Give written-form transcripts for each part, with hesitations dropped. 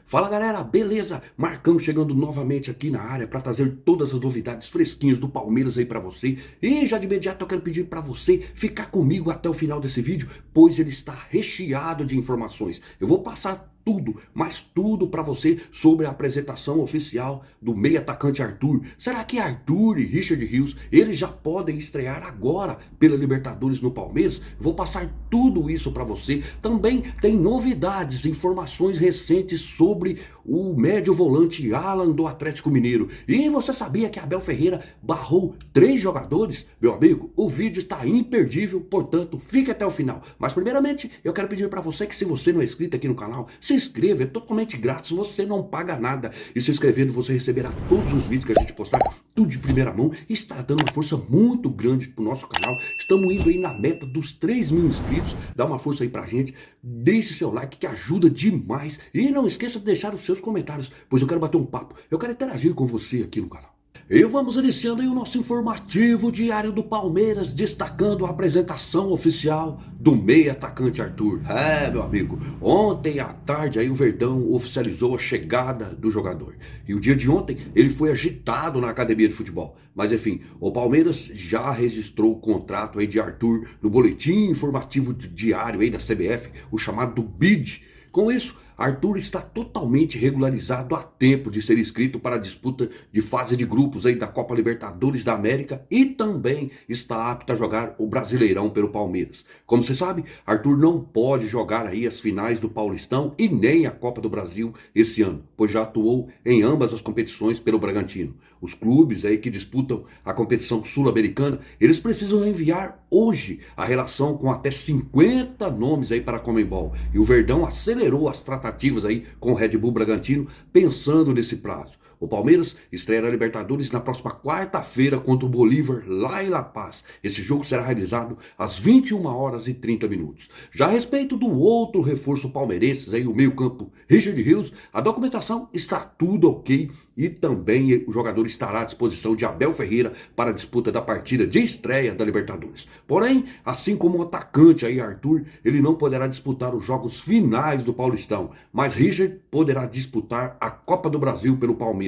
Fala galera, beleza? Marcão chegando novamente aqui na área para trazer todas as novidades fresquinhas do Palmeiras aí para você. E já de imediato eu quero pedir para você ficar comigo até o final desse vídeo, pois ele está recheado de informações. Eu vou passar tudo, mas tudo para você sobre a apresentação oficial do meio atacante Arthur. Será que Arthur e Richard Rios, eles já podem estrear agora pela Libertadores no Palmeiras? Vou passar tudo isso para você. Também tem novidades, informações recentes sobre o médio volante Alan do Atlético Mineiro. E você sabia que Abel Ferreira barrou 3 jogadores? Meu amigo, o vídeo está imperdível, portanto, fique até o final. Mas primeiramente, eu quero pedir para você que se você não é inscrito aqui no canal, se inscreva, é totalmente grátis, você não paga nada. E se inscrevendo, você receberá todos os vídeos que a gente postar, tudo de primeira mão. Está dando uma força muito grande pro nosso canal. Estamos indo aí na meta dos 3.000 inscritos. Dá uma força aí pra gente. Deixe seu like que ajuda demais. E não esqueça de deixar os seus comentários, pois eu quero bater um papo. Eu quero interagir com você aqui no canal. E vamos iniciando aí o nosso informativo diário do Palmeiras, destacando a apresentação oficial do meio atacante Arthur. Meu amigo, ontem à tarde aí o Verdão oficializou a chegada do jogador. E o dia de ontem ele foi agitado na academia de futebol. Mas enfim, o Palmeiras já registrou o contrato aí de Arthur no boletim informativo diário aí da CBF, o chamado BID. Com isso, Arthur está totalmente regularizado a tempo de ser inscrito para a disputa de fase de grupos aí da Copa Libertadores da América e também está apto a jogar o Brasileirão pelo Palmeiras. Como você sabe, Arthur não pode jogar aí as finais do Paulistão e nem a Copa do Brasil esse ano, pois já atuou em ambas as competições pelo Bragantino. Os clubes aí que disputam a competição sul-americana, eles precisam enviar hoje a relação com até 50 nomes aí para a Conmebol. E o Verdão acelerou as tratativas aí com o Red Bull Bragantino, pensando nesse prazo. O Palmeiras estreia a Libertadores na próxima quarta-feira contra o Bolívar, lá em La Paz. Esse jogo será realizado às 21h30. Já a respeito do outro reforço palmeirense, aí, o meio-campo Richard Rios, a documentação está tudo ok e também o jogador estará à disposição de Abel Ferreira para a disputa da partida de estreia da Libertadores. Porém, assim como o atacante aí, Arthur, ele não poderá disputar os jogos finais do Paulistão, mas Richard poderá disputar a Copa do Brasil pelo Palmeiras,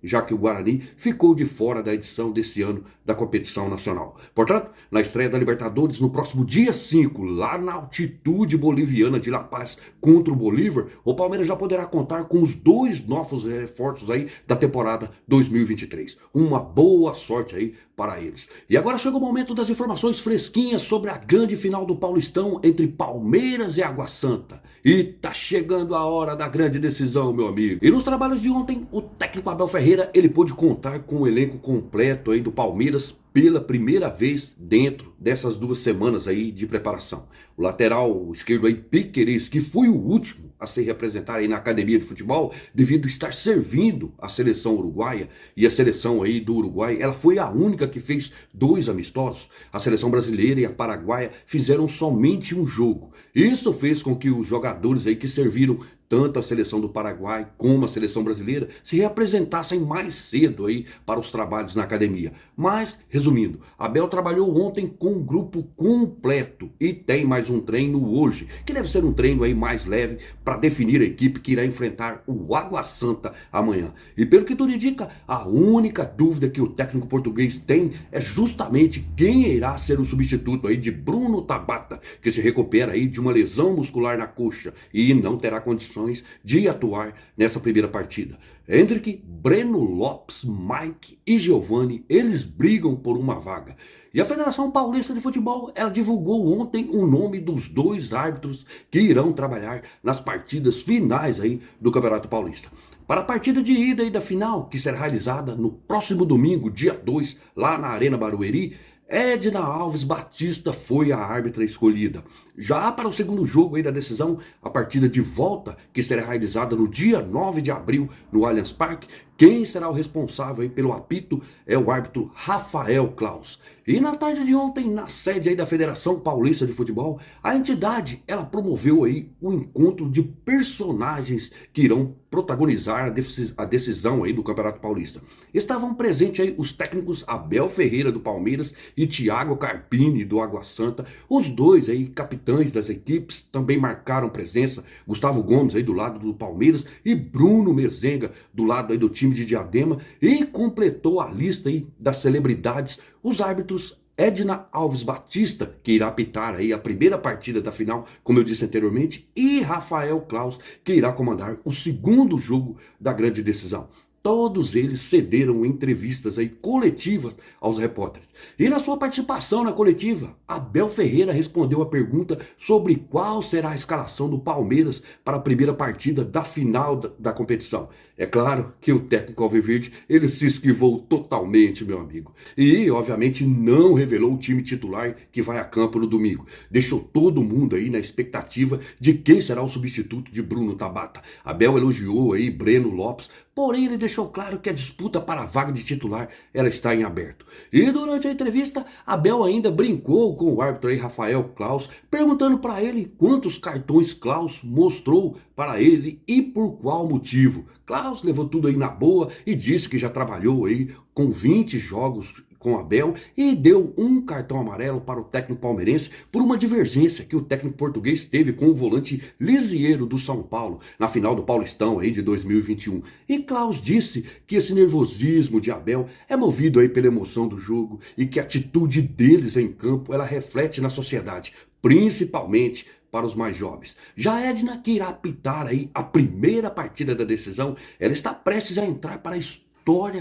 já que o Guarani ficou de fora da edição desse ano da competição nacional. Portanto, na estreia da Libertadores, no próximo dia 5, lá na altitude boliviana de La Paz contra o Bolívar, o Palmeiras já poderá contar com os 2 novos reforços aí da temporada 2023. Uma boa sorte aí para eles. E agora chega o momento das informações fresquinhas sobre a grande final do Paulistão entre Palmeiras e Água Santa. E tá chegando a hora da grande decisão, meu amigo. E nos trabalhos de ontem, o técnico Abel Ferreira, ele pôde contar com o elenco completo aí do Palmeiras pela primeira vez dentro dessas 2 semanas aí de preparação. O lateral esquerdo aí, Piquerez, que foi o último a se representar aí na academia de futebol, devido estar servindo a seleção uruguaia, e a seleção aí do Uruguai, ela foi a única que fez 2 amistosos. A seleção brasileira e a paraguaia fizeram somente um jogo. Isso fez com que os jogadores aí que serviram tanto a seleção do Paraguai como a seleção brasileira se reapresentassem mais cedo aí para os trabalhos na academia. Mas, resumindo, Abel trabalhou ontem com um grupo completo e tem mais um treino hoje, que deve ser um treino aí mais leve para definir a equipe que irá enfrentar o Água Santa amanhã. E pelo que tudo indica, a única dúvida que o técnico português tem é justamente quem irá ser o substituto aí de Bruno Tabata, que se recupera aí de uma lesão muscular na coxa e não terá condições de atuar nessa primeira partida. Hendrick, Breno Lopes, Mike e Giovani, eles brigam por uma vaga. E a Federação Paulista de Futebol, ela divulgou ontem o nome dos 2 árbitros que irão trabalhar nas partidas finais aí do Campeonato Paulista. Para a partida de ida e da final, que será realizada no próximo domingo, dia 2, lá na Arena Barueri, Edna Alves Batista foi a árbitra escolhida. Já para o segundo jogo aí da decisão, a partida de volta, que será realizada no dia 9 de abril no Allianz Parque, Quem será o responsável aí pelo apito é o árbitro Rafael Claus. E na tarde de ontem, na sede aí da Federação Paulista de Futebol, a entidade ela promoveu aí um encontro de personagens que irão protagonizar a decisão aí do Campeonato Paulista. Estavam presentes aí os técnicos Abel Ferreira do Palmeiras e Thiago Carpini do Água Santa. Os dois aí capitães das equipes também marcaram presença. Gustavo Gomes aí do lado do Palmeiras e Bruno Mezenga do lado aí do time de Diadema, e completou a lista aí das celebridades os árbitros Edna Alves Batista, que irá apitar aí a primeira partida da final, como eu disse anteriormente, e Rafael Claus, que irá comandar o segundo jogo da grande decisão. Todos eles cederam entrevistas aí coletivas aos repórteres. E na sua participação na coletiva, Abel Ferreira respondeu a pergunta sobre qual será a escalação do Palmeiras para a primeira partida da final da competição. É claro que o técnico alviverde, ele se esquivou totalmente, meu amigo. E, obviamente, não revelou o time titular que vai a campo no domingo. Deixou todo mundo aí na expectativa de quem será o substituto de Bruno Tabata. Abel elogiou aí Breno Lopes, porém ele deixou claro que a disputa para a vaga de titular ela está em aberto. E durante a entrevista, Abel ainda brincou com o árbitro aí, Rafael Claus, perguntando para ele quantos cartões Claus mostrou para ele e por qual motivo. Claus levou tudo aí na boa e disse que já trabalhou aí com 20 jogos com Abel e deu um cartão amarelo para o técnico palmeirense por uma divergência que o técnico português teve com o volante Lisieiro do São Paulo na final do Paulistão aí de 2021. E Claus disse que esse nervosismo de Abel é movido aí pela emoção do jogo e que a atitude deles em campo ela reflete na sociedade, principalmente para os mais jovens. Já Edna, que irá apitar aí a primeira partida da decisão, ela está prestes a entrar para a história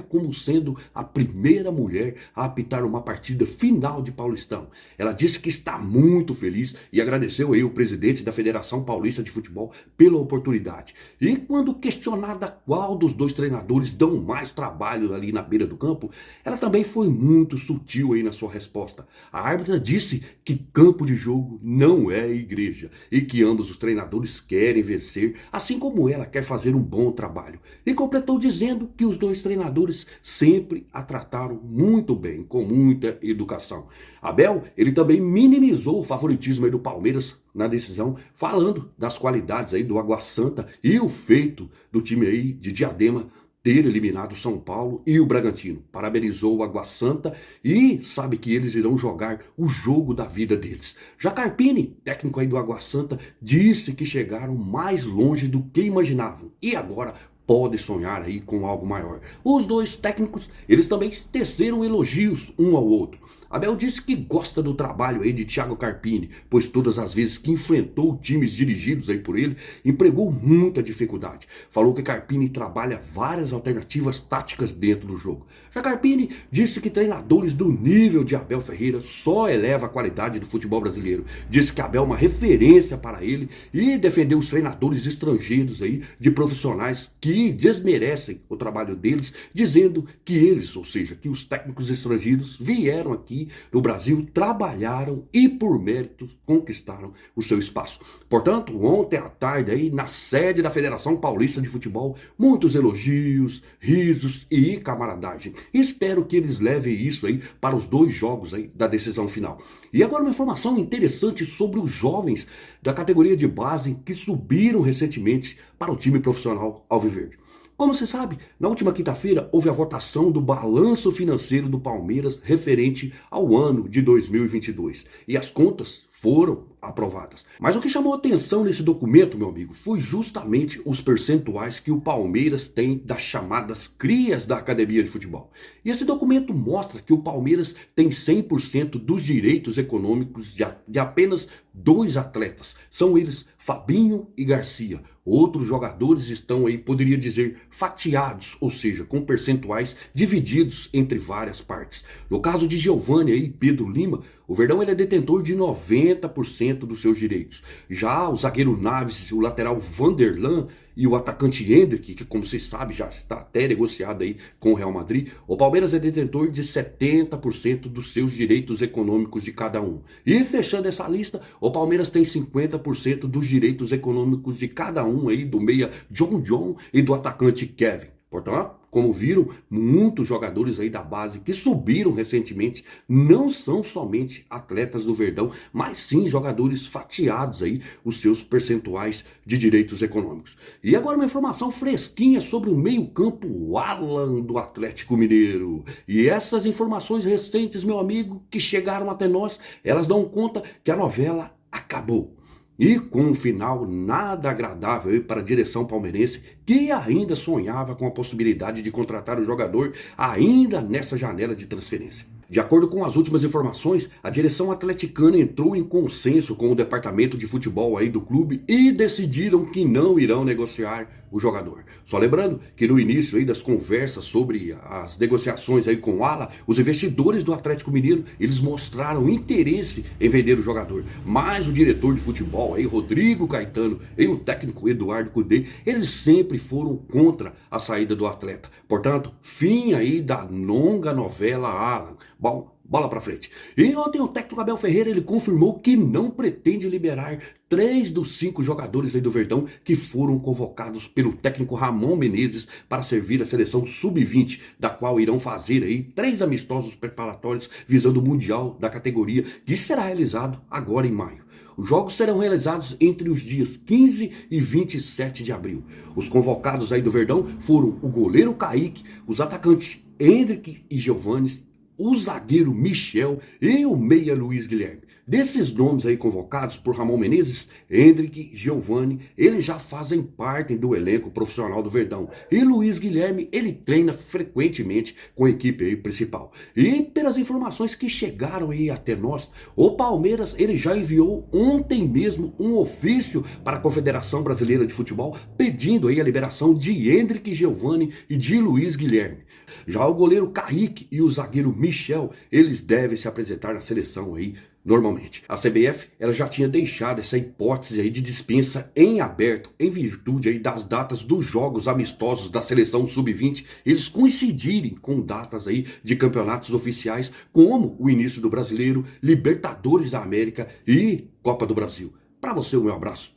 como sendo a primeira mulher a apitar uma partida final de Paulistão. Ela disse que está muito feliz e agradeceu aí o presidente da Federação Paulista de Futebol pela oportunidade. E quando questionada qual dos dois treinadores dão mais trabalho ali na beira do campo, ela também foi muito sutil aí na sua resposta. A árbitra disse que campo de jogo não é igreja e que ambos os treinadores querem vencer, assim como ela quer fazer um bom trabalho. E completou dizendo que os dois treinadores sempre a trataram muito bem, com muita educação. Abel, ele também minimizou o favoritismo aí do Palmeiras na decisão, falando das qualidades aí do Água Santa e o feito do time aí de Diadema ter eliminado o São Paulo e o Bragantino. Parabenizou o Água Santa e sabe que eles irão jogar o jogo da vida deles. Já Carpini, técnico aí do Água Santa, disse que chegaram mais longe do que imaginavam e agora pode sonhar aí com algo maior. Os dois técnicos, eles também teceram elogios um ao outro. Abel disse que gosta do trabalho aí de Thiago Carpini, pois todas as vezes que enfrentou times dirigidos aí por ele, empregou muita dificuldade. Falou que Carpini trabalha várias alternativas táticas dentro do jogo. Já Carpini disse que treinadores do nível de Abel Ferreira só eleva a qualidade do futebol brasileiro. Disse que Abel é uma referência para ele e defendeu os treinadores estrangeiros aí de profissionais que desmerecem o trabalho deles, dizendo que eles, ou seja, que os técnicos estrangeiros vieram aqui no Brasil, trabalharam e por mérito conquistaram o seu espaço. Portanto, ontem à tarde aí na sede da Federação Paulista de Futebol, muitos elogios, risos e camaradagem. Espero que eles levem isso aí para os dois jogos aí da decisão final. E agora uma informação interessante sobre os jovens da categoria de base que subiram recentemente para o time profissional alviverde. Como você sabe, na última quinta-feira houve a votação do balanço financeiro do Palmeiras referente ao ano de 2022. E as contas foram aprovadas. Mas o que chamou atenção nesse documento, meu amigo, foi justamente os percentuais que o Palmeiras tem das chamadas crias da academia de futebol. E esse documento mostra que o Palmeiras tem 100% dos direitos econômicos de apenas 2 atletas. São eles Fabinho e Garcia. Outros jogadores estão aí, poderia dizer, fatiados, ou seja, com percentuais divididos entre várias partes. No caso de Giovani e Pedro Lima, o Verdão ele é detentor de 90% dos seus direitos. Já o zagueiro Naves, o lateral Vanderlan e o atacante Hendrick, que como vocês sabem já está até negociado aí com o Real Madrid, o Palmeiras é detentor de 70% dos seus direitos econômicos de cada um. E fechando essa lista, o Palmeiras tem 50% dos direitos econômicos de cada um aí, do meia John e do atacante Kevin. Portanto, como viram, muitos jogadores aí da base que subiram recentemente não são somente atletas do Verdão, mas sim jogadores fatiados aí os seus percentuais de direitos econômicos. E agora uma informação fresquinha sobre o meio-campo Alan do Atlético Mineiro. E essas informações recentes, meu amigo, que chegaram até nós, elas dão conta que a novela acabou. E com um final nada agradável para a direção palmeirense, que ainda sonhava com a possibilidade de contratar o jogador ainda nessa janela de transferência. De acordo com as últimas informações, a direção atleticana entrou em consenso com o departamento de futebol aí do clube e decidiram que não irão negociar o jogador. Só lembrando que no início aí das conversas sobre as negociações aí com o Ala, os investidores do Atlético Mineiro, eles mostraram interesse em vender o jogador. Mas o diretor de futebol aí, Rodrigo Caetano, e o técnico Eduardo Cudê, eles sempre foram contra a saída do atleta. Portanto, fim aí da longa novela Alan. Bom, bola pra frente. E ontem o técnico Abel Ferreira, ele confirmou que não pretende liberar 3 dos 5 jogadores aí do Verdão que foram convocados pelo técnico Ramon Menezes para servir a seleção sub-20, da qual irão fazer aí 3 amistosos preparatórios visando o Mundial da categoria, que será realizado agora em maio. Os jogos serão realizados entre os dias 15 e 27 de abril. Os convocados aí do Verdão foram o goleiro Kaique, os atacantes Hendrick e Giovanni, o zagueiro Michel e o meia Luiz Guilherme. Desses nomes aí convocados por Ramon Menezes, Hendrick, Giovanni, eles já fazem parte do elenco profissional do Verdão. E Luiz Guilherme, ele treina frequentemente com a equipe aí principal. E pelas informações que chegaram aí até nós, o Palmeiras, ele já enviou ontem mesmo um ofício para a Confederação Brasileira de Futebol pedindo aí a liberação de Hendrick, Giovanni e de Luiz Guilherme. Já o goleiro Kaique e o zagueiro Michel, eles devem se apresentar na seleção aí normalmente. A CBF, ela já tinha deixado essa hipótese aí de dispensa em aberto, em virtude aí das datas dos jogos amistosos da seleção sub-20, eles coincidirem com datas aí de campeonatos oficiais, como o início do Brasileiro, Libertadores da América e Copa do Brasil. Para você, o meu abraço.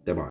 Até mais.